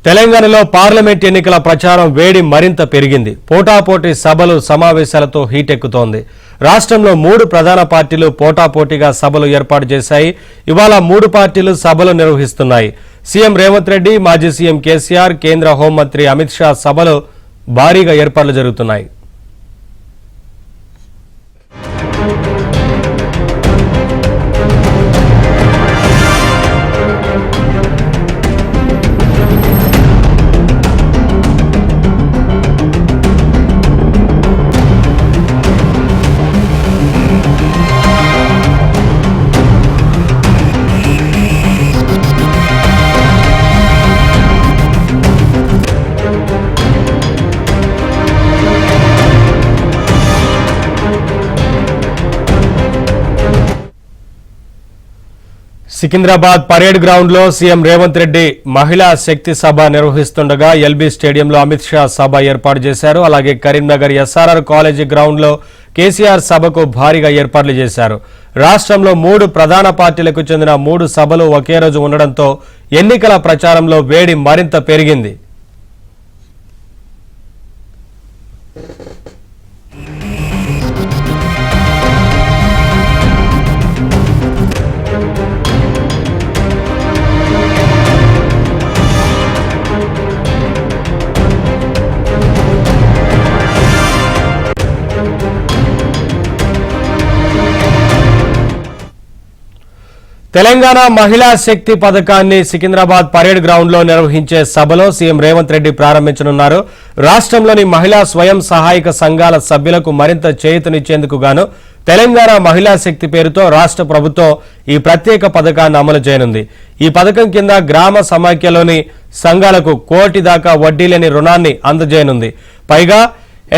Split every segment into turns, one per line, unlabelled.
తెలంగాణలో పార్లమెంట్ ఎన్నికల ప్రచారం వేడి మరింత పెరిగింది. పోటాపోటీ సభలు సమావేశాలతో హీటెక్కుతోంది. రాష్ట్రంలో 3 ప్రధాన పార్టీలు పోటాపోటీగా సభలు ఏర్పాటు చేశాయి. ఇవాళ 3 పార్టీలు సభలు నిర్వహిస్తున్నాయి. సీఎం రేవంత్ రెడ్డి, మాజీ సీఎం కేసీఆర్, కేంద్ర హోంమంత్రి అమిత్ షా సభలు భారీగా ఏర్పాట్లు జరుగుతున్నాయి. సికింద్రాబాద్ పరేడ్ గ్రౌండ్ లో సీఎం రేవంత్ రెడ్డి మహిళా శక్తి సభ నిర్వహిస్తుండగా ఎల్బీ స్టేడియంలో అమిత్ షా సభ ఏర్పాటు చేశారు. అలాగే కరీంనగర్ ఎస్ఆర్ఆర్ కాలేజీ గ్రౌండ్ లో కేసీఆర్ సభకు భారీగా ఏర్పాట్లు చేశారు. రాష్ట్రంలో 3 ప్రధాన పార్టీలకు చెందిన 3 సభలు ఒకే రోజు ఉండడంతో ఎన్నికల ప్రచారంలో వేడి మరింత పెరిగింది. తెలంగాణ మహిళా శక్తి పథకాన్ని సికింద్రాబాద్ పరేడ్ గ్రౌండ్ లో నిర్వహించే సభలో సీఎం రేవంత్ రెడ్డి ప్రారంభించనున్నారు. రాష్ట్రంలోని మహిళా స్వయం సహాయక సంఘాల సభ్యులకు మరింత చేయూతనిచ్చేందుకు గాను తెలంగాణ మహిళా శక్తి పేరుతో రాష్ట్ర ప్రభుత్వం ఈ ప్రత్యేక పథకాన్ని అమలు చేయనుంది. ఈ పథకం కింద గ్రామ సమాఖ్యలోని సంఘాలకు 1 కోటి దాకా వడ్డీ లేని రుణాన్ని అందజేయనుంది. పైగా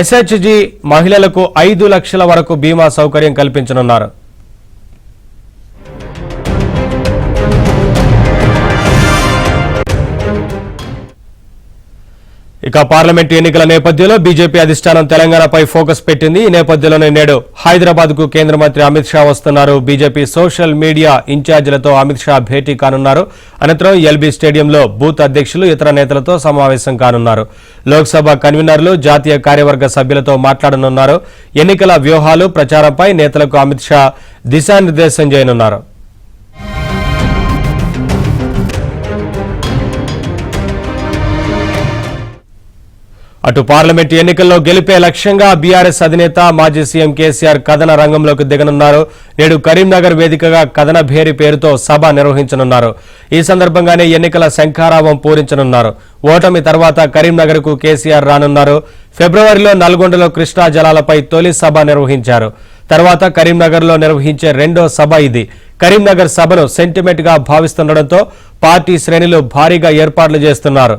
ఎస్హెచ్జి మహిళలకు 5 లక్షల వరకు బీమా సౌకర్యం కల్పించనున్నారు. ఇక పార్లమెంట్ ఎన్నికల నేపథ్యంలో బీజేపీ అధిష్టానం తెలంగాణపై ఫోకస్ పెట్టింది. ఈ నేపథ్యంలోనే నేడు హైదరాబాద్ కు కేంద్ర మంత్రి అమిత్ షా వస్తున్నారు. బీజేపీ సోషల్ మీడియా ఇన్ఛార్జీలతో అమిత్ షా భేటీ కానున్నారు. అనంతరం ఎల్బీ స్టేడియంలో బూత్ అధ్యక్షులు, ఇతర నేతలతో సమావేశం కానున్నారు. లోక్సభ కన్వీనర్లు, జాతీయ కార్యవర్గ సభ్యులతో మాట్లాడనున్నారు. ఎన్నికల వ్యూహాలు, ప్రచారంపై నేతలకు అమిత్ షా దిశానిర్దేశం చేయనున్నారు. అటు పార్లమెంట్ ఎన్నికల్లో గెలిపే లక్ష్యంగా బీఆర్ఎస్ అధినేత మాజీ సీఎం కేసీఆర్ కథన రంగంలోకి దిగనున్నారు. నేడు కరీంనగర్ వేదికగా కథన భేరి పేరుతో సభ నిర్వహించనున్నారు. ఈ సందర్భంగానే ఎన్నికల శంఖారావం పూరించనున్నారు. ఓటమి తర్వాత కరీంనగర్ కు కేసీఆర్ రానున్నారు. ఫిబ్రవరిలో నల్గొండలో కృష్ణా జలాలపై తొలి సభ నిర్వహించారు. తర్వాత కరీంనగర్ లో నిర్వహించే రెండో సభ ఇది. కరీంనగర్ సభను సెంటిమెంట్ గా భావిస్తుండటంతో పార్టీ శ్రేణులు భారీగా ఏర్పాట్లు చేస్తున్నారు.